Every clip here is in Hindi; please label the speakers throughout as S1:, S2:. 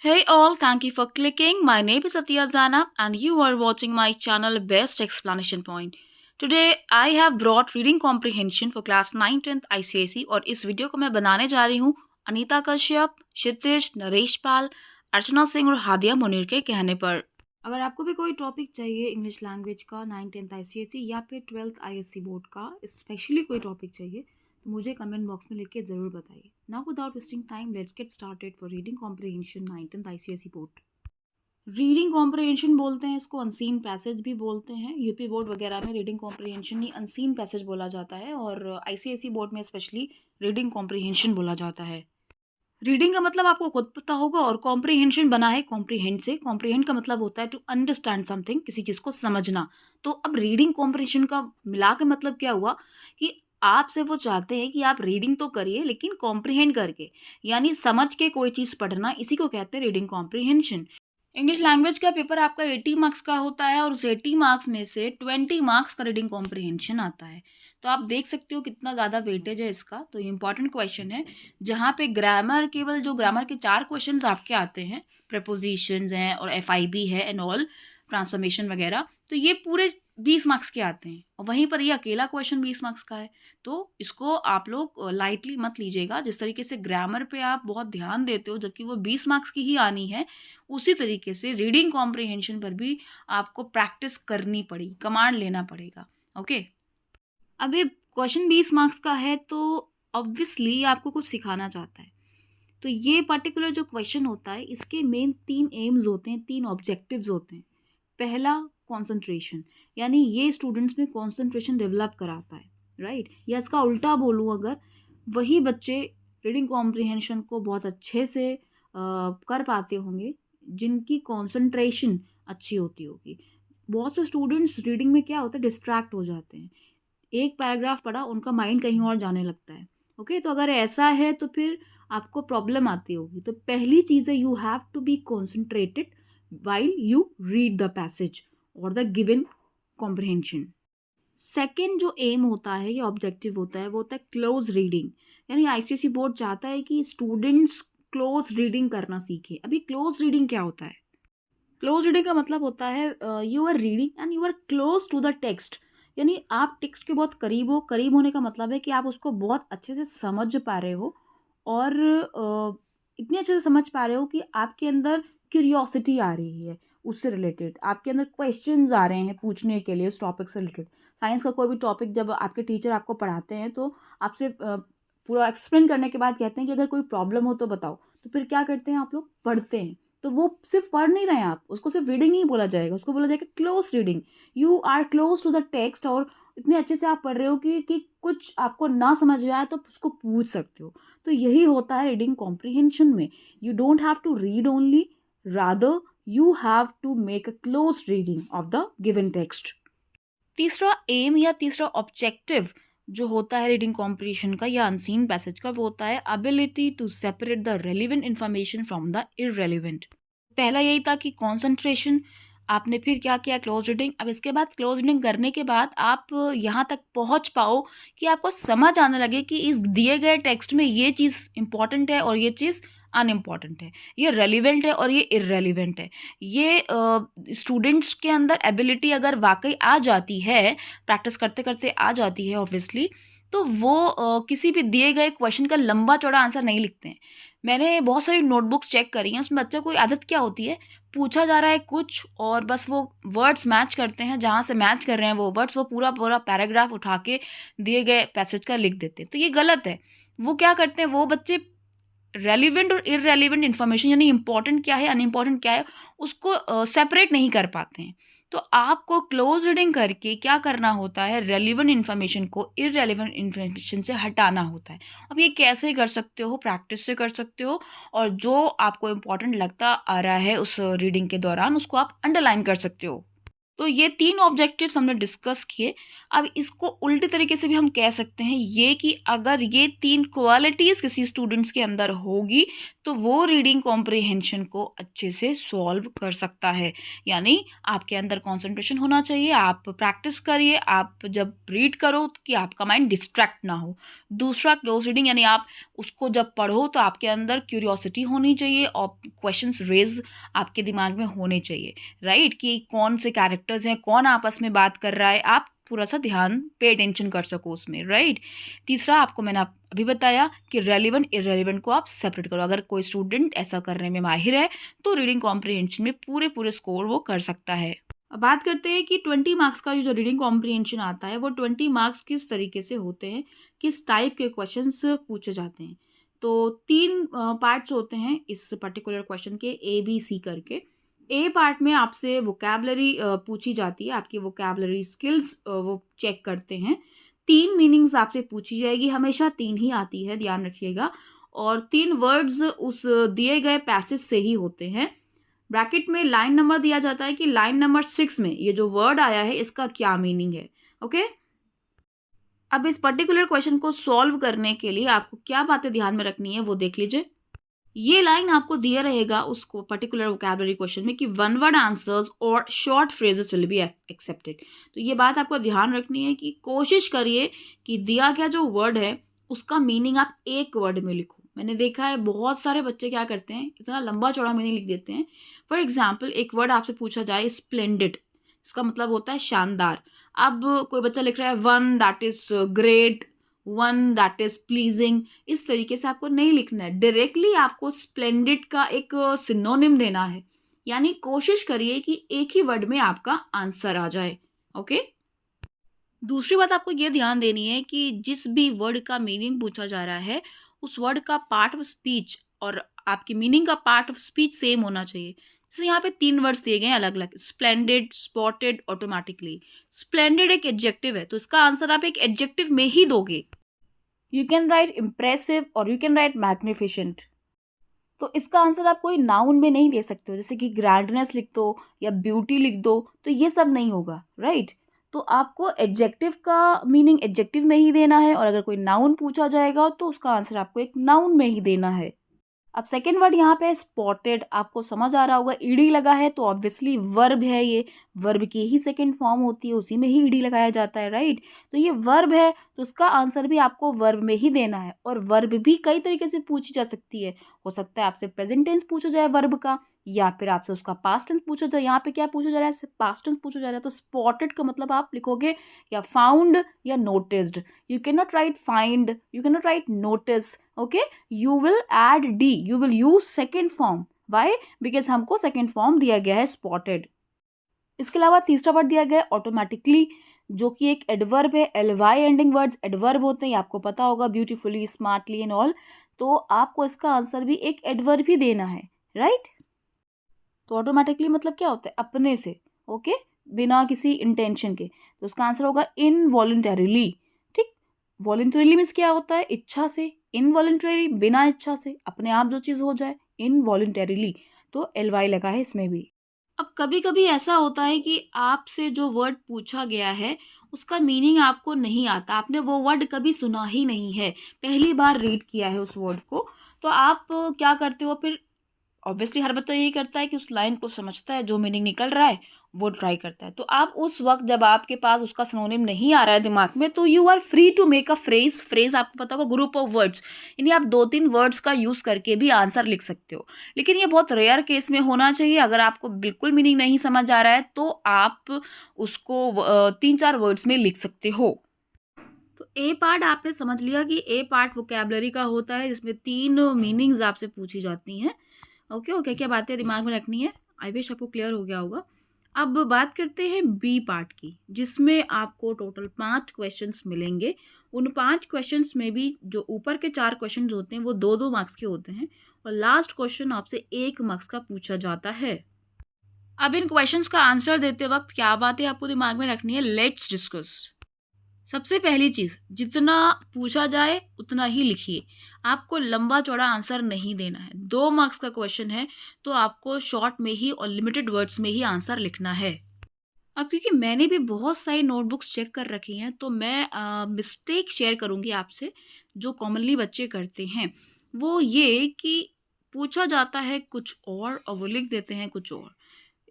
S1: Hey all, thank you for clicking. My name is Atia Zanab and you are watching my channel Best Explanation Point. Today I have brought reading comprehension for class 9th 10th ICSE और इस वीडियो को मैं बनाने जा रही हूँ अनीता कश्यप, क्षितिज, नरेश पाल, अर्चना सिंह और हादिया मुनीर के कहने पर। अगर आपको भी कोई टॉपिक चाहिए इंग्लिश लैंग्वेज का 9th 10th ICSE या फिर 12th ISC बोर्ड का स्पेशली कोई टॉपिक चाहिए तो मुझे कमेंट बॉक्स में लिख के ज़रूर बताइए। Now without wasting time let's get started for reading comprehension 9th 10th ICSE board. Reading comprehension बोलते हैं इसको, अनसीन पैसेज भी बोलते हैं। यूपी बोर्ड वगैरह में रीडिंग कॉम्प्रिहेंशन ही अनसीन पैसेज बोला जाता है और ICSE बोर्ड में स्पेशली रीडिंग कॉम्प्रिहेंशन बोला जाता है। रीडिंग का मतलब आपको खुद पता होगा और कॉम्प्रिहेंशन बना है कॉम्प्रिहेंड से। कॉम्प्रिहेंड का मतलब होता है टू अंडरस्टैंड समथिंग, किसी चीज़ को समझना। तो अब रीडिंग कॉम्प्रिहेंशन का मिला के मतलब क्या हुआ कि आपसे वो चाहते हैं कि आप रीडिंग तो करिए लेकिन कॉम्प्रिहेंड करके, यानी समझ के कोई चीज़ पढ़ना, इसी को कहते हैं रीडिंग कॉम्प्रिहेंशन। इंग्लिश लैंग्वेज का पेपर आपका 80 मार्क्स का होता है और उस 80 मार्क्स में से 20 मार्क्स का रीडिंग कॉम्प्रिहेंशन आता है। तो आप देख सकते हो कितना ज़्यादा वेटेज है इसका। तो ये इंपॉर्टेंट क्वेश्चन है जहाँ पे ग्रामर, केवल जो ग्रामर के 4 क्वेश्चंस आपके आते हैं, प्रपोजिशंस हैं और FIB है एंड ऑल, ट्रांसफॉर्मेशन वगैरह, तो ये पूरे 20 मार्क्स के आते हैं और वहीं पर ये अकेला क्वेश्चन 20 मार्क्स का है। तो इसको आप लोग लाइटली मत लीजिएगा। जिस तरीके से ग्रामर पे आप बहुत ध्यान देते हो जबकि वो 20 मार्क्स की ही आनी है, उसी तरीके से रीडिंग कॉम्प्रिहेंशन पर भी आपको प्रैक्टिस करनी पड़ेगी, कमांड लेना पड़ेगा। ओके, अब ये क्वेश्चन 20 मार्क्स का है तो ऑब्वियसली आपको कुछ सिखाना चाहता है। तो ये पर्टिकुलर जो क्वेश्चन होता है इसके मेन 3 एम्स होते हैं, 3 ऑब्जेक्टिव्स होते हैं। पहला, कंसंट्रेशन, यानी ये स्टूडेंट्स में कंसंट्रेशन डेवलप कराता है, राइट। या इसका उल्टा बोलूँ अगर, वही बच्चे रीडिंग कॉम्प्रिहेंशन को बहुत अच्छे से कर पाते होंगे जिनकी कंसंट्रेशन अच्छी होती होगी। बहुत से स्टूडेंट्स रीडिंग में क्या होता है, डिस्ट्रैक्ट हो जाते हैं। एक पैराग्राफ पढ़ा, उनका माइंड कहीं और जाने लगता है। ओके, तो अगर ऐसा है तो फिर आपको प्रॉब्लम आती होगी। तो पहली चीज़ है, you have to be concentrated while you read the passage और द गिवन कॉम्प्रिहेंशन। सेकेंड जो एम होता है या ऑब्जेक्टिव होता है वो होता है क्लोज रीडिंग, यानी ICSE बोर्ड चाहता है कि स्टूडेंट्स क्लोज रीडिंग करना सीखे। अभी क्लोज रीडिंग क्या होता है? क्लोज रीडिंग का मतलब होता है you are reading and you are close to the text, यानी आप टेक्स्ट के बहुत करीब हो। करीब होने का मतलब है कि आप उसको बहुत अच्छे से समझ पा रहे हो और इतने अच्छे से समझ पा रहे हो कि आपके अंदर क्यूरियोसिटी आ रही है उससे रिलेटेड, आपके अंदर क्वेश्चंस आ रहे हैं पूछने के लिए उस टॉपिक से रिलेटेड। साइंस का कोई भी टॉपिक जब आपके टीचर आपको पढ़ाते हैं तो आपसे पूरा एक्सप्लेन करने के बाद कहते हैं कि अगर कोई प्रॉब्लम हो तो बताओ, तो फिर क्या करते हैं आप लोग, पढ़ते हैं। तो वो सिर्फ पढ़ नहीं रहे हैं आप, उसको सिर्फ रीडिंग नहीं बोला जाएगा, उसको बोला जाएगा close reading. You are close to the text और इतने अच्छे से आप पढ़ रहे हो कि कुछ आपको ना समझ में आए तो उसको पूछ सकते हो। तो यही होता है रीडिंग कॉम्प्रिहेंशन में। You don't have to read only, rather you have to make a close reading of the given text. तीसरा एम या तीसरा ऑब्जेक्टिव जो होता है रीडिंग कॉम्प्रिहेंशन का या अनसीन पैसेज का, वो होता है ability to separate the relevant information from the irrelevant. पहला यही था कि कंसंट्रेशन, आपने फिर क्या किया, क्लोज रीडिंग। अब इसके बाद क्लोज रीडिंग करने के बाद आप यहाँ तक पहुँच पाओ कि आपको समझ आने लगे कि इस दिए गए टेक्स्ट में ये चीज़ इंपॉर्टेंट है और ये चीज़ अनइम्पॉर्टेंट है, ये रेलिवेंट है और ये इररेलिवेंट है। ये स्टूडेंट्स के अंदर एबिलिटी अगर वाकई आ जाती है, प्रैक्टिस करते करते आ जाती है ऑब्वियसली, तो वो किसी भी दिए गए क्वेश्चन का लंबा चौड़ा आंसर नहीं लिखते हैं। मैंने बहुत सारी नोटबुक्स चेक करी हैं, उसमें बच्चों को आदत क्या होती है, पूछा जा रहा है कुछ और बस वो वर्ड्स मैच करते हैं, जहाँ से मैच कर रहे हैं वो वर्ड्स, वो पूरा पूरा पैराग्राफ उठा के दिए गए पैसेज का लिख देते हैं। तो ये गलत है। वो क्या करते हैं, वो बच्चे रेलिवेंट और इररेलिवेंट इन्फॉर्मेशन, यानी इंपॉर्टेंट क्या है अनइम्पॉर्टेंट क्या है, उसको सेपरेट नहीं कर पाते हैं। तो आपको क्लोज रीडिंग करके क्या करना होता है, रेलिवेंट इन्फॉर्मेशन को इररेलिवेंट इन्फॉर्मेशन से हटाना होता है। अब ये कैसे कर सकते हो, प्रैक्टिस से कर सकते हो, और जो आपको इम्पॉर्टेंट लगता आ रहा है उस रीडिंग के दौरान उसको आप अंडरलाइन कर सकते हो। तो ये 3 ऑब्जेक्टिव्स हमने डिस्कस किए। अब इसको उल्टे तरीके से भी हम कह सकते हैं ये कि अगर ये 3 क्वालिटीज़ किसी स्टूडेंट्स के अंदर होगी तो वो रीडिंग कॉम्प्रिहेंशन को अच्छे से सॉल्व कर सकता है। यानी आपके अंदर कंसंट्रेशन होना चाहिए, आप प्रैक्टिस करिए, आप जब रीड करो कि आपका माइंड डिस्ट्रैक्ट ना हो। दूसरा क्लोज रीडिंग, यानी आप उसको जब पढ़ो तो आपके अंदर क्यूरियोसिटी होनी चाहिए और क्वेश्चंस रेज आपके दिमाग में होने चाहिए, राइट? कि कौन से कैरेक्टर्स हैं, कौन आपस में बात कर रहा है, आप पूरा सा ध्यान पे अटेंशन कर सको उसमें, राइट? तीसरा, आपको मैंने अभी बताया कि रेलिवेंट इररेलिवेंट को आप सेपरेट करो। अगर कोई स्टूडेंट ऐसा करने में माहिर है तो रीडिंग कॉम्प्रिहेंशन में पूरे स्कोर वो कर सकता है। अब बात करते हैं कि 20 मार्क्स का जो रीडिंग कॉम्प्रिहेंशन आता है वो 20 मार्क्स किस तरीके से होते हैं, किस टाइप के क्वेश्चंस पूछे जाते हैं। तो 3 पार्ट्स होते हैं इस पर्टिकुलर क्वेश्चन के, ABC करके। ए पार्ट में आपसे वोकैबलरी पूछी जाती है, आपकी वोकैबलरी स्किल्स वो चेक करते हैं। 3 मीनिंग्स आपसे पूछी जाएगी, हमेशा 3 ही आती है, ध्यान रखिएगा। और 3 वर्ड्स उस दिए गए पैसेज से ही होते हैं। ब्रैकेट में लाइन नंबर दिया जाता है कि लाइन नंबर 6 में ये जो वर्ड आया है इसका क्या मीनिंग है, ओके? अब इस पर्टिकुलर क्वेश्चन को सॉल्व करने के लिए आपको क्या बातें ध्यान में रखनी है वो देख लीजिए। ये लाइन आपको दिया रहेगा उसको पर्टिकुलर वोकैबुलरी क्वेश्चन में कि वन वर्ड आंसर्स और short phrases will be accepted. तो ये बात आपको ध्यान रखनी है कि कोशिश करिए कि दिया गया जो वर्ड है उसका मीनिंग आप एक वर्ड में लिखो। मैंने देखा है बहुत सारे बच्चे क्या करते हैं, इतना लंबा चौड़ा मीनिंग लिख देते हैं। फॉर एग्जाम्पल, एक वर्ड आपसे पूछा जाए स्प्लेंडेड, इसका मतलब होता है शानदार। अब कोई बच्चा लिख रहा है one that is great, one that is pleasing. इस तरीके से आपको नहीं लिखना है, डायरेक्टली आपको स्प्लेंडेड का एक सिनोनिम देना है। यानी कोशिश करिए कि एक ही वर्ड में आपका आंसर आ जाए, ओके? दूसरी बात आपको ये ध्यान देनी है कि जिस भी वर्ड का मीनिंग पूछा जा रहा है उस वर्ड का पार्ट ऑफ स्पीच और आपकी मीनिंग का पार्ट ऑफ स्पीच सेम होना चाहिए। जैसे यहाँ पे 3 वर्ड्स दिए गए हैं अलग अलग, स्प्लेंडेड, स्पॉटेड, ऑटोमेटिकली। स्प्लेंडेड एक एडजेक्टिव है तो इसका आंसर आप एक एडजेक्टिव में ही दोगे। यू कैन राइट इम्प्रेसिव और यू कैन राइट मैग्निफिशेंट। तो इसका आंसर आप कोई नाउन में नहीं दे सकते हो, जैसे कि ग्रैंडनेस लिख दो या ब्यूटी लिख दो, तो ये सब नहीं होगा, राइट? तो आपको एडजेक्टिव का मीनिंग एडजेक्टिव में ही देना है और अगर कोई नाउन पूछा जाएगा तो उसका आंसर आपको एक नाउन में ही देना है। अब सेकेंड वर्ड यहाँ पे स्पॉटेड, आपको समझ आ रहा होगा, ईडी लगा है तो ऑब्वियसली वर्ब है, ये वर्ब की ही सेकेंड फॉर्म होती है, उसी में ही ईडी लगाया जाता है, राइट? तो ये वर्ब है तो उसका आंसर भी आपको वर्ब में ही देना है। और वर्ब भी कई तरीके से पूछी जा सकती है, हो सकता है आपसे प्रेजेंट टेंस पूछा जाए वर्ब का, या फिर आपसे उसका पास्ट टेंस पूछा जाए। यहाँ पे क्या पूछा जा रहा है, पास्ट टेंस पूछा जा रहा है, तो स्पॉटेड का मतलब आप लिखोगे या फाउंड या noticed. You can not write find, you can not write notice, okay? You will add D, you will use second form. Why? Because हमको सेकेंड फॉर्म दिया गया है स्पॉटेड। इसके अलावा तीसरा वर्ड दिया गया है ऑटोमेटिकली, जो कि एक एडवर्ब है। LY एंडिंग वर्ड्स एडवर्ब होते हैं, आपको पता होगा, ब्यूटीफुली, स्मार्टली एंड ऑल। तो आपको इसका आंसर भी एक एडवर्ब ही देना है, राइट? तो ऑटोमेटिकली मतलब क्या होता है, अपने से, ओके, बिना किसी इंटेंशन के। तो उसका आंसर होगा इनवॉलंटरीली, ठीक? वॉलंटरीली मीन्स क्या होता है, इच्छा से। इनवॉलंटरी बिना इच्छा से, अपने आप जो चीज़ हो जाए, इनवॉलंटरीली। तो LY लगा है इसमें भी। अब कभी कभी ऐसा होता है कि आपसे जो वर्ड पूछा गया है उसका मीनिंग आपको नहीं आता, आपने वो वर्ड कभी सुना ही नहीं है, पहली बार रीड किया है उस वर्ड को। तो आप क्या करते हो फिर? ऑब्वियसली हर बच्चा यही करता है कि उस लाइन को समझता है, जो मीनिंग निकल रहा है वो ट्राई करता है। तो आप उस वक्त जब आपके पास उसका सिनोनिम नहीं आ रहा है दिमाग में, तो you are free to make a phrase. Phrase आपको पता होगा, ग्रुप ऑफ वर्ड्स, यानी आप 2-3 वर्ड्स का यूज़ करके भी आंसर लिख सकते हो। लेकिन ये बहुत रेयर केस में होना चाहिए। अगर आपको बिल्कुल मीनिंग नहीं समझ आ रहा है तो आप उसको 3-4 वर्ड्स में लिख सकते हो। तो ए पार्ट आपने समझ लिया कि ए पार्ट वोकैबुलरी का होता है जिसमें 3 मीनिंग्स आपसे पूछी जाती हैं, ओके? क्या बातें दिमाग में रखनी है, आई विश आपको क्लियर हो गया होगा। अब बात करते हैं बी पार्ट की, जिसमें आपको टोटल 5 क्वेश्चंस मिलेंगे। उन 5 क्वेश्चंस में भी जो ऊपर के 4 क्वेश्चंस होते हैं वो 2-2 मार्क्स के होते हैं और लास्ट क्वेश्चन आपसे 1 मार्क्स का पूछा जाता है। अब इन क्वेश्चंस का आंसर देते वक्त क्या बातें आपको दिमाग में रखनी है, लेट्स डिस्कस। सबसे पहली चीज़, जितना पूछा जाए उतना ही लिखिए, आपको लंबा चौड़ा आंसर नहीं देना है। 2 मार्क्स का क्वेश्चन है तो आपको शॉर्ट में ही और लिमिटेड वर्ड्स में ही आंसर लिखना है। अब क्योंकि मैंने भी बहुत सारी नोटबुक्स चेक कर रखी हैं, तो मैं मिस्टेक शेयर करूँगी आपसे जो कॉमनली बच्चे करते हैं। वो ये कि पूछा जाता है कुछ और वो लिख देते हैं कुछ और।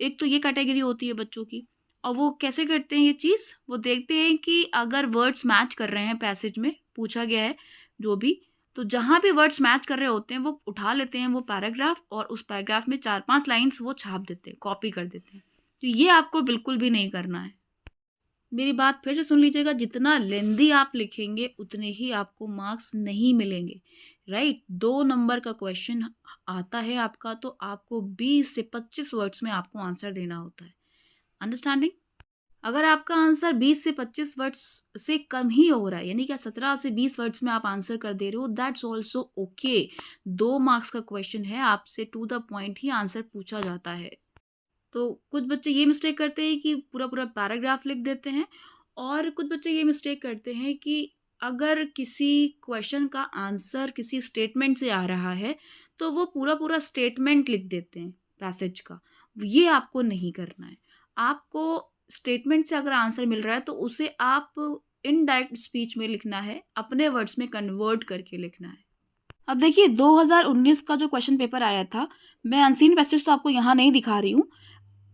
S1: एक तो ये कैटेगरी होती है बच्चों की। और वो कैसे करते हैं ये चीज़? वो देखते हैं कि अगर वर्ड्स मैच कर रहे हैं पैसेज में, पूछा गया है जो भी, तो जहाँ भी वर्ड्स मैच कर रहे होते हैं वो उठा लेते हैं वो पैराग्राफ और उस पैराग्राफ में 4-5 लाइन्स वो छाप देते हैं, कॉपी कर देते हैं। तो ये आपको बिल्कुल भी नहीं करना है। मेरी बात फिर से सुन लीजिएगा, जितना लेंदी आप लिखेंगे उतने ही आपको मार्क्स नहीं मिलेंगे, राइट? 2 नंबर का क्वेश्चन आता है आपका, तो आपको 20 से 25 वर्ड्स में आपको आंसर देना होता है। अंडरस्टैंडिंग? अगर आपका आंसर 20 से 25 वर्ड्स से कम ही हो रहा है, यानी कि 17 से 20 वर्ड्स में आप आंसर कर दे रहे हो, दैट्स ऑल्सो ओके। 2 मार्क्स का क्वेश्चन है, आपसे टू द पॉइंट ही आंसर पूछा जाता है। तो कुछ बच्चे ये मिस्टेक करते हैं कि पूरा पूरा पैराग्राफ लिख देते हैं, और कुछ बच्चे ये मिस्टेक करते हैं कि अगर किसी क्वेश्चन का आंसर किसी स्टेटमेंट से आ रहा है तो वो पूरा पूरा स्टेटमेंट लिख देते हैं पैसेज का। ये आपको नहीं करना है। आपको स्टेटमेंट से अगर आंसर मिल रहा है तो उसे आप इनडायरेक्ट स्पीच में लिखना है, अपने वर्ड्स में कन्वर्ट करके लिखना है। अब देखिए 2019 का जो क्वेश्चन पेपर आया था, मैं अनसीन पैसेज तो आपको यहाँ नहीं दिखा रही हूँ,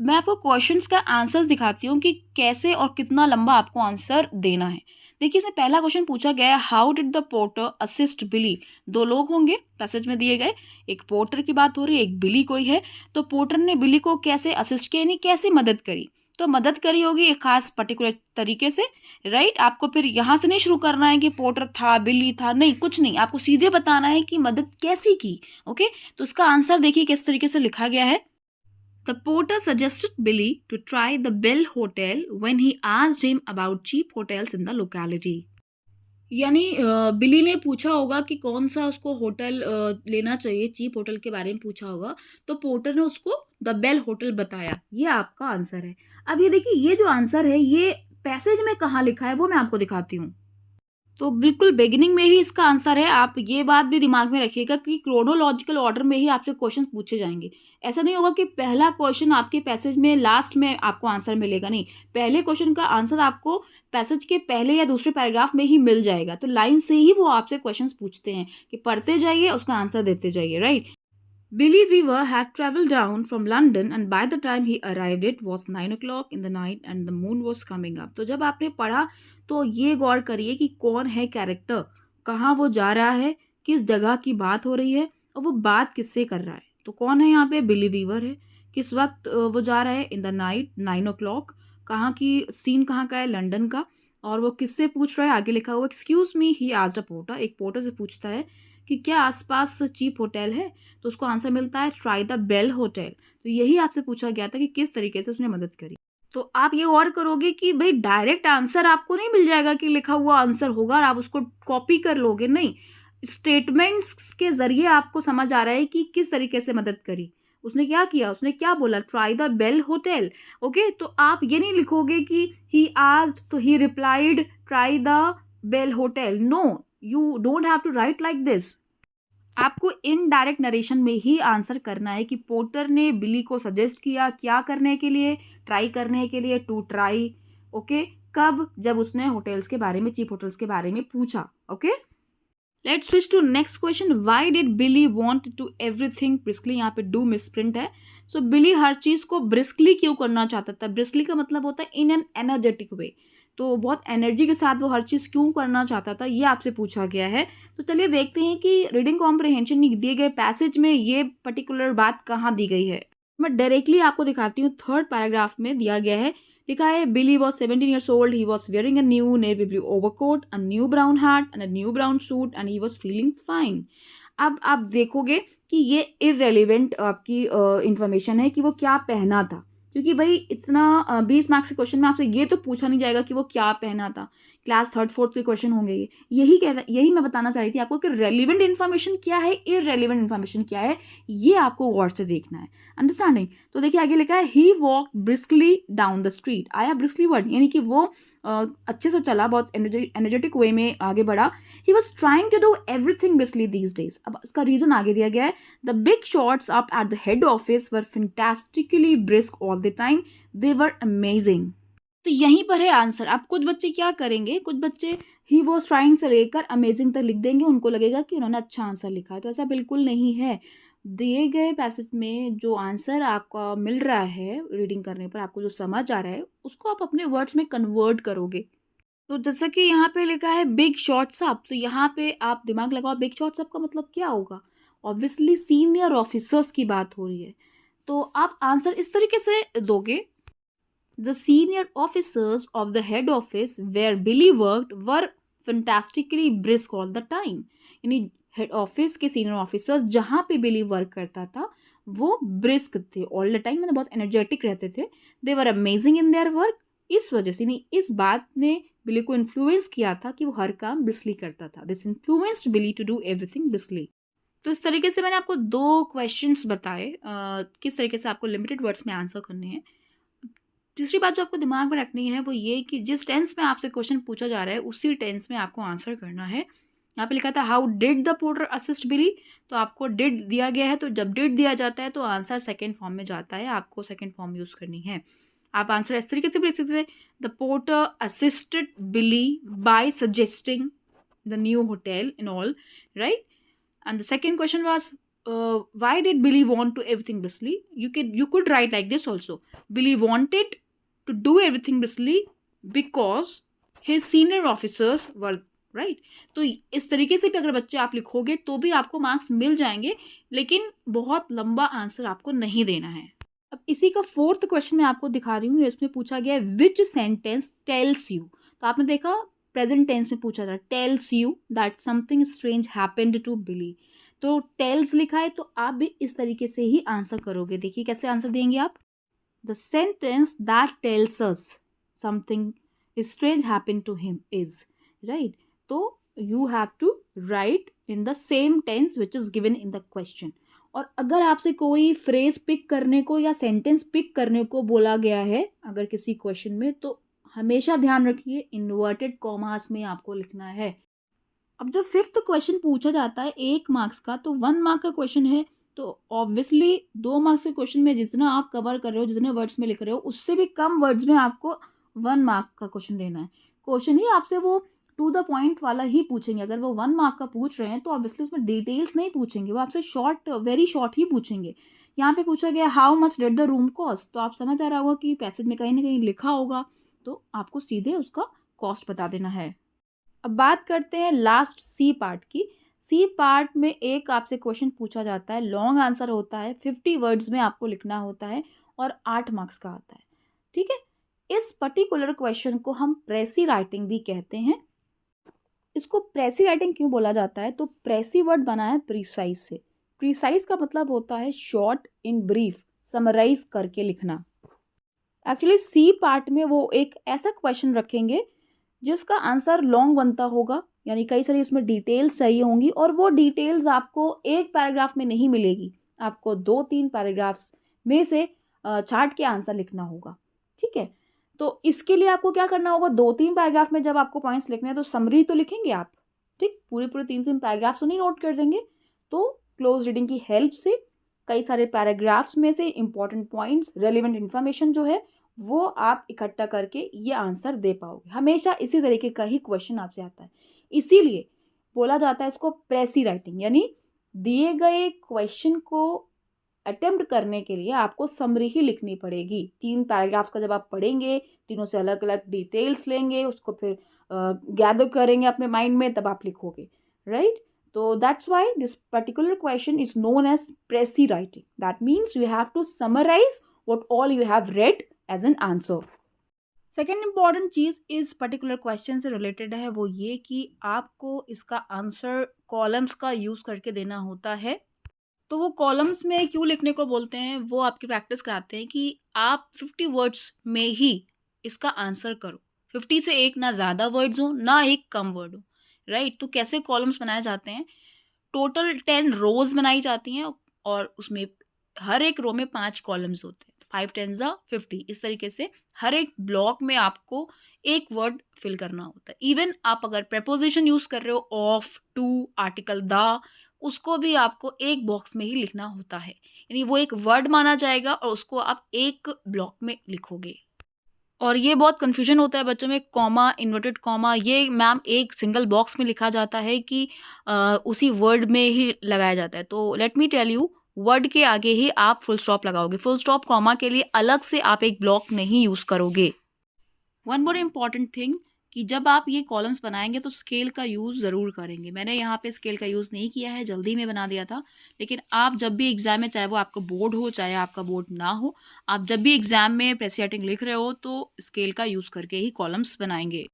S1: मैं आपको क्वेश्चंस का आंसर्स दिखाती हूँ कि कैसे और कितना लंबा आपको आंसर देना है। देखिए इसमें पहला क्वेश्चन पूछा गया है, how did the porter assist Billy? 2 लोग होंगे पैसेज में दिए गए, एक पोर्टर की बात हो रही है, एक बिली कोई है। तो पोर्टर ने बिली को कैसे असिस्ट किया, यानी कैसे मदद करी? तो मदद करी होगी एक खास पर्टिकुलर तरीके से, राइट? आपको फिर यहाँ से नहीं शुरू करना है कि पोर्टर था, बिली था, नहीं, कुछ नहीं, आपको सीधे बताना है कि मदद कैसी की। ओके, तो उसका आंसर देखिए किस तरीके से लिखा गया है। The porter suggested Billy to try the Bell Hotel when he asked him about cheap hotels in the locality. यानी बिली ने पूछा होगा कि कौन सा उसको होटल लेना चाहिए, चीप होटल के बारे में पूछा होगा, तो पोर्टर ने उसको द बेल होटल बताया। ये आपका आंसर है। अब ये देखिए, ये जो आंसर है ये पैसेज में कहाँ लिखा है वो मैं आपको दिखाती हूँ। तो बिल्कुल बिगिनिंग में ही इसका आंसर है। आप ये बात भी दिमाग में रखिएगा कि क्रोनोलॉजिकल ऑर्डर में ही आपसे क्वेश्चन पूछे जाएंगे। ऐसा नहीं होगा कि पहला क्वेश्चन आपके पैसेज में लास्ट में आपको आंसर मिलेगा, नहीं, पहले क्वेश्चन का आंसर आपको पैसेज के पहले या दूसरे पैराग्राफ में ही मिल जाएगा। तो लाइन से ही वो आपसे क्वेश्चन पूछते हैं कि पढ़ते जाइए, उसका आंसर देते जाइए, right? Billy Weaver had traveled down from London and by the time he arrived it was 9 o'clock in the night and the moon was coming up. तो जब आपने पढ़ा तो ये गौर करिए कि कौन है कैरेक्टर, कहाँ वो जा रहा है, किस जगह की बात हो रही है और वो बात किससे कर रहा है। तो कौन है यहाँ पे? बिली वीवर है। किस वक्त वो जा रहा है? In the night, 9 o'clock। कहाँ की सीन, कहाँ का है? लंदन का। और वो किससे पूछ रहा है? आगे लिखा हुआ excuse me he asked a porter. एक पोर्टर से पूछता है कि क्या आसपास चीप होटल है? तो उसको आंसर मिलता है ट्राई द बेल होटल। तो यही आपसे पूछा गया था कि किस तरीके से उसने मदद करी। तो आप ये और करोगे कि भाई डायरेक्ट आंसर आपको नहीं मिल जाएगा कि लिखा हुआ आंसर होगा और आप उसको कॉपी कर लोगे, नहीं, स्टेटमेंट्स के जरिए आपको समझ आ रहा है कि किस तरीके से मदद करी। उसने क्या किया, उसने क्या बोला? Try the Bell Hotel. Okay, तो आप ये नहीं लिखोगे कि ही आस्क्ड तो he replied try the Bell Hotel. No, you don't have to write like this. आपको इनडायरेक्ट नरेशन में ही आंसर करना है कि पोर्टर ने बिली को सजेस्ट किया क्या करने के लिए? ट्राई करने के लिए, टू ट्राई। ओके, कब? जब उसने होटल्स के बारे में, चीप होटल्स के बारे में पूछा। Okay, let's switch to next question. Why did Billy want to everything briskly? यहाँ पे डू मिसप्रिंट है। सो बिली हर चीज को ब्रिस्कली क्यों करना चाहता था? ब्रिस्कली का मतलब होता है इन एन एनर्जेटिक वे, तो बहुत एनर्जी के साथ वो हर चीज़ क्यों करना चाहता था, ये आपसे पूछा गया है। तो चलिए देखते हैं कि रीडिंग कॉम्प्रिहेंशन दिए गए पैसेज में ये पर्टिकुलर बात कहाँ दी गई है। मैं डायरेक्टली आपको दिखाती हूँ। 3rd पैराग्राफ में दिया गया है, लिखा है बिली was 17 years old, he was wearing a new navy blue overcoat, a new brown hat and a new brown suit and he was feeling fine। अब आप देखोगे कि ये इररेलेवेंट आपकी इंफॉर्मेशन है कि वो क्या पहना था, क्योंकि भाई इतना 20 मार्क्स के क्वेश्चन में आपसे ये तो पूछा नहीं जाएगा कि वो क्या पहना था। क्लास 3rd 4th के क्वेश्चन होंगे ये। यही मैं बताना चाह रही थी आपको कि रेलिवेंट इन्फॉर्मेशन क्या है, इररेलेवेंट इन्फॉर्मेशन क्या है, ये आपको गौर से देखना है। अंडरस्टैंडिंग? तो देखिए आगे लिखा है ही walked briskly down the street. आया ब्रिस्कली वर्ड, यानी कि वो अच्छे से चला, बहुत एनर्जेटिक वे में आगे बढ़ा। He was trying to do everything briskly these days. अब इसका रीजन आगे दिया गया है, the big shots up at the head office were fantastically brisk all the time, they were amazing. तो यहीं पर है आंसर। अब कुछ बच्चे क्या करेंगे, कुछ बच्चे ही वॉज ट्राइंग से लेकर अमेजिंग तक लिख देंगे, उनको लगेगा कि उन्होंने अच्छा आंसर लिखा है। तो ऐसा बिल्कुल नहीं है। दिए गए पैसेज में जो आंसर आपका मिल रहा है रीडिंग करने पर, आपको जो समझ आ रहा है उसको आप अपने वर्ड्स में कन्वर्ट करोगे। तो जैसा कि यहाँ पे लिखा है बिग शॉट्स अप, तो यहाँ पे आप दिमाग लगाओ, बिग शॉट्स अप का मतलब क्या होगा? ऑब्वियसली सीनियर ऑफिसर्स की बात हो रही है। तो आप आंसर इस तरीके से दोगे, the senior officers of the head office where Billy worked were fantastically brisk all the time. यानी हेड ऑफिस के सीनियर ऑफिसर्स जहाँ पे बिली वर्क करता था वो ब्रिस्क थे ऑल द टाइम, मतलब बहुत एनर्जेटिक रहते थे। They were amazing in their work. इस वजह से, नहीं, इस बात ने बिली को इन्फ्लुएंस किया था कि वो हर काम ब्रिस्कली करता था। This influenced Billy to do everything briskly. तो इस तरीके से मैंने आपको 2 क्वेश्चंस बताए किस तरीके से आपको लिमिटेड वर्ड्स में आंसर करने हैं। तीसरी बात जो आपको दिमाग में रखनी है वो ये कि जिस टेंस में आपसे क्वेश्चन पूछा जा रहा है उसी टेंस में आपको आंसर करना है। यहाँ पे लिखा था how did the porter assist Billy, तो आपको डिड दिया गया है, तो जब डिड दिया जाता है तो आंसर सेकेंड फॉर्म में जाता है, आपको सेकेंड फॉर्म यूज़ करनी है। आप आंसर इस तरीके से भी लिख सकते थे, the porter assisted Billy by suggesting the new hotel in all, right. And the second question was, why did Billy want to everything briskly? You could write like this also. Billy wanted to do everything briskly because his senior officers were right. तो इस तरीके से भी अगर बच्चे आप लिखोगे तो भी आपको मार्क्स मिल जाएंगे, लेकिन बहुत लंबा आंसर आपको नहीं देना है। अब इसी का 4th क्वेश्चन मैं आपको दिखा रही हूँ। इसमें पूछा गया है विच सेंटेंस टेल्स यू। तो आपने देखा प्रेजेंट टेंस में पूछा था, tells you that something strange happened to Billy. तो टेल्स लिखा है तो आप भी इस तरीके से ही आंसर करोगे। देखिए कैसे आंसर देंगे आप, the sentence that tells us something strange happened to him is, right. तो you have to write in the same tense which is given in the question. और अगर आपसे कोई फ्रेज पिक करने को या सेंटेंस पिक करने को बोला गया है अगर किसी क्वेश्चन में, तो हमेशा ध्यान रखिए इन्वर्टेड कॉमास में आपको लिखना है। अब जो 5th क्वेश्चन पूछा जाता है 1 मार्क्स का, तो 1 मार्क का क्वेश्चन है, तो ऑब्वियसली 2 मार्क्स के क्वेश्चन में जितना आप कवर कर रहे हो, जितने वर्ड्स में लिख रहे हो, उससे भी कम वर्ड्स में आपको 1 मार्क का क्वेश्चन देना है। क्वेश्चन ही आपसे वो टू द पॉइंट वाला ही पूछेंगे। अगर वो 1 मार्क का पूछ रहे हैं तो ऑब्वियसली उसमें डिटेल्स नहीं पूछेंगे, वो आपसे शॉर्ट, वेरी शॉर्ट ही पूछेंगे। यहाँ पे पूछा गया how much did the room cost, तो आप समझ आ रहा होगा कि पैसेज में कहीं ना कहीं लिखा होगा, तो आपको सीधे उसका कॉस्ट बता देना है। अब बात करते हैं लास्ट सी पार्ट की। सी पार्ट में एक आपसे क्वेश्चन पूछा जाता है, लॉन्ग आंसर होता है, 50 वर्ड्स में आपको लिखना होता है और 8 मार्क्स का आता है, ठीक है। इस पर्टिकुलर क्वेश्चन को हम प्रेसी राइटिंग भी कहते हैं। इसको प्रेसी राइटिंग क्यों बोला जाता है, तो प्रेसी वर्ड बना है प्रिसाइज से। प्रिसाइज का मतलब होता है शॉर्ट, इन ब्रीफ, समराइज करके लिखना। एक्चुअली सी पार्ट में वो एक ऐसा क्वेश्चन रखेंगे जिसका आंसर लॉन्ग बनता होगा, यानी कई सारी उसमें डिटेल्स चाहिए होंगी, और वो डिटेल्स आपको एक पैराग्राफ में नहीं मिलेगी, आपको 2-3 पैराग्राफ्स में से छांट के आंसर लिखना होगा, ठीक है। तो इसके लिए आपको क्या करना होगा, 2-3 पैराग्राफ में जब आपको पॉइंट्स लिखने हैं तो समरी तो लिखेंगे आप, ठीक, पूरे 3-3 पैराग्राफ्स तो नहीं नोट कर देंगे। तो क्लोज रीडिंग की हेल्प से कई सारे पैराग्राफ्स में से इंपॉर्टेंट पॉइंट्स, रेलिवेंट इन्फॉर्मेशन जो है वो आप इकट्ठा करके ये आंसर दे पाओगे। हमेशा इसी तरीके का ही क्वेश्चन आपसे आता है, इसीलिए बोला जाता है इसको प्रेसी राइटिंग। यानी दिए गए क्वेश्चन को अटेम्प्ट करने के लिए आपको समरी ही लिखनी पड़ेगी। 3 पैराग्राफ का जब आप पढ़ेंगे, तीनों से अलग अलग डिटेल्स लेंगे, उसको फिर गैदर करेंगे अपने माइंड में, तब आप लिखोगे, राइट। तो that's why this particular question is known as precis writing. That means you have to summarise what all you have read as an answer. Second important चीज़ इस पर्टिकुलर क्वेश्चन से रिलेटेड है वो ये कि आपको इसका आंसर कॉलम्स का यूज़ करके देना होता है। तो वो कॉलम्स में क्यों लिखने को बोलते हैं, वो आपकी प्रैक्टिस कराते हैं कि आप 50 वर्ड्स में ही इसका आंसर करो। 50 से एक ना ज़्यादा वर्ड्स हो ना एक कम वर्ड हो, राइट। तो कैसे कॉलम्स बनाए जाते हैं, टोटल 10 रोज बनाई जाती हैं और उसमें हर एक रो में 5 कॉलम्स होते हैं। 5 10 50, इस तरीके से हर एक ब्लॉक में आपको एक वर्ड फिल करना होता है। इवन आप अगर प्रेपोजिशन यूज़ कर रहे हो, ऑफ, टू, आर्टिकल द, उसको भी आपको एक बॉक्स में ही लिखना होता है, यानी वो एक वर्ड माना जाएगा और उसको आप एक ब्लॉक में लिखोगे। और ये बहुत कन्फ्यूजन होता है बच्चों में, कॉमा, इन्वर्टेड कॉमा, ये मैम एक सिंगल बॉक्स में लिखा जाता है कि उसी वर्ड में ही लगाया जाता है। तो let me tell you, word के आगे ही आप फुल स्टॉप लगाओगे। फुल स्टॉप कॉमा के लिए अलग से आप एक ब्लॉक नहीं यूज़ करोगे। वन मोर इम्पॉर्टेंट थिंग कि जब आप ये कॉलम्स बनाएंगे तो स्केल का यूज़ ज़रूर करेंगे। मैंने यहाँ पे स्केल का यूज़ नहीं किया है, जल्दी में बना दिया था। लेकिन आप जब भी एग्ज़ाम में, चाहे वो आपका बोर्ड हो चाहे आपका बोर्ड ना हो, आप जब भी एग्ज़ाम में प्रेस राइटिंग लिख रहे हो तो स्केल का यूज़ करके ही कॉलम्स बनाएंगे।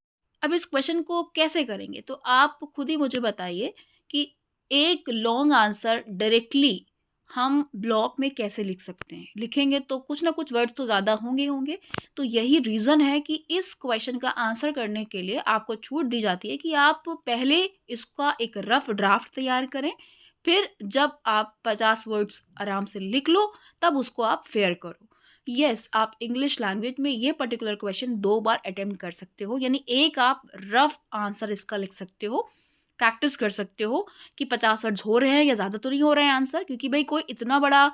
S1: अब इस क्वेश्चन को कैसे करेंगे, तो आप खुद ही मुझे बताइए कि एक लॉन्ग आंसर डायरेक्टली हम ब्लॉक में कैसे लिख सकते हैं। लिखेंगे तो कुछ ना कुछ वर्ड्स तो ज़्यादा होंगे होंगे। तो यही रीज़न है कि इस क्वेश्चन का आंसर करने के लिए आपको छूट दी जाती है कि आप पहले इसका एक रफ ड्राफ्ट तैयार करें, फिर जब आप 50 वर्ड्स आराम से लिख लो तब उसको आप फेयर करो। यस, आप इंग्लिश लैंग्वेज में ये पर्टिकुलर क्वेश्चन 2 बार अटेम्प्ट कर सकते हो, यानी एक आप रफ आंसर इसका लिख सकते हो, प्रैक्टिस कर सकते हो कि 50 वर्ड्स हो रहे हैं या ज़्यादा तो नहीं हो रहे हैं आंसर, क्योंकि भाई कोई इतना बड़ा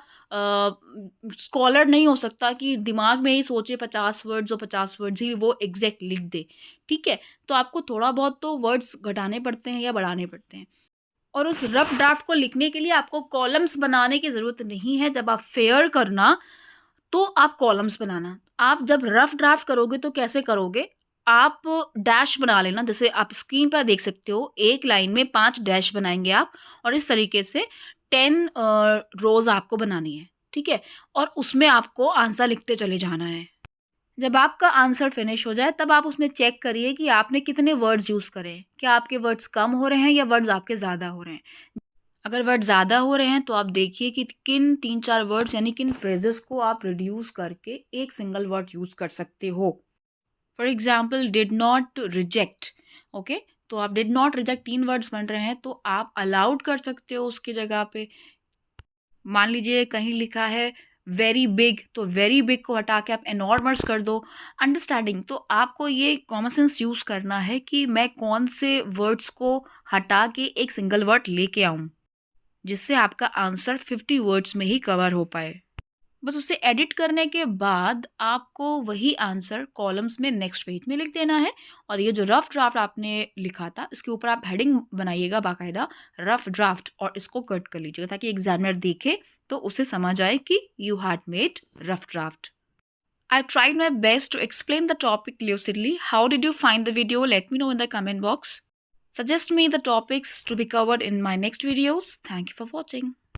S1: स्कॉलर नहीं हो सकता कि दिमाग में ही सोचे 50 वर्ड्स और 50 वर्ड्स ही वो एग्जैक्ट लिख दे। ठीक है, तो आपको थोड़ा बहुत तो वर्ड्स घटाने पड़ते हैं या बढ़ाने पड़ते हैं। और उस रफ ड्राफ्ट को लिखने के लिए आपको कॉलम्स बनाने की ज़रूरत नहीं है। जब आप फेयर करना तो आप कॉलम्स बनाना। आप जब रफ ड्राफ्ट करोगे तो कैसे करोगे? आप डैश बना लेना, जैसे आप स्क्रीन पर देख सकते हो, एक लाइन में 5 डैश बनाएँगे आप, और इस तरीके से 10 रोज़ आपको बनानी है, ठीक है? और उसमें आपको आंसर लिखते चले जाना है। जब आपका आंसर फिनिश हो जाए तब आप उसमें चेक करिए कि आपने कितने वर्ड्स यूज़ करे हैं। क्या आपके वर्ड्स कम हो रहे हैं या वर्ड्स आपके ज़्यादा हो रहे हैं? अगर वर्ड ज़्यादा हो रहे हैं तो आप देखिए कि किन 3-4 वर्ड्स यानी किन फ्रेजेस को आप रिड्यूस करके एक सिंगल वर्ड यूज़ कर सकते हो। For example, did not reject, okay, तो आप डिड नॉट रिजेक्ट 3 वर्ड्स बन रहे हैं तो आप अलाउड कर सकते हो उसकी जगह पे। मान लीजिए कहीं लिखा है वेरी बिग, तो वेरी बिग को हटा के आप एनॉर्मस कर दो। अंडरस्टैंडिंग, तो आपको ये कॉमन सेंस यूज़ करना है कि मैं कौन से वर्ड्स को हटा के एक सिंगल वर्ड लेके आऊँ, जिससे आपका आंसर 50 वर्ड्स में ही कवर हो पाए। बस उसे एडिट करने के बाद आपको वही आंसर कॉलम्स में नेक्स्ट पेज में लिख देना है। और ये जो रफ ड्राफ्ट आपने लिखा था इसके ऊपर आप हेडिंग बनाइएगा बाकायदा, रफ ड्राफ्ट, और इसको कट कर लीजिएगा ताकि एग्जामिनर देखे तो उसे समझ आए कि you had made rough draft. I tried my best to explain the topic lucidly. How did you find the video? Let me know in the comment box. Suggest me the topics to be covered in my next videos. Thank you for watching.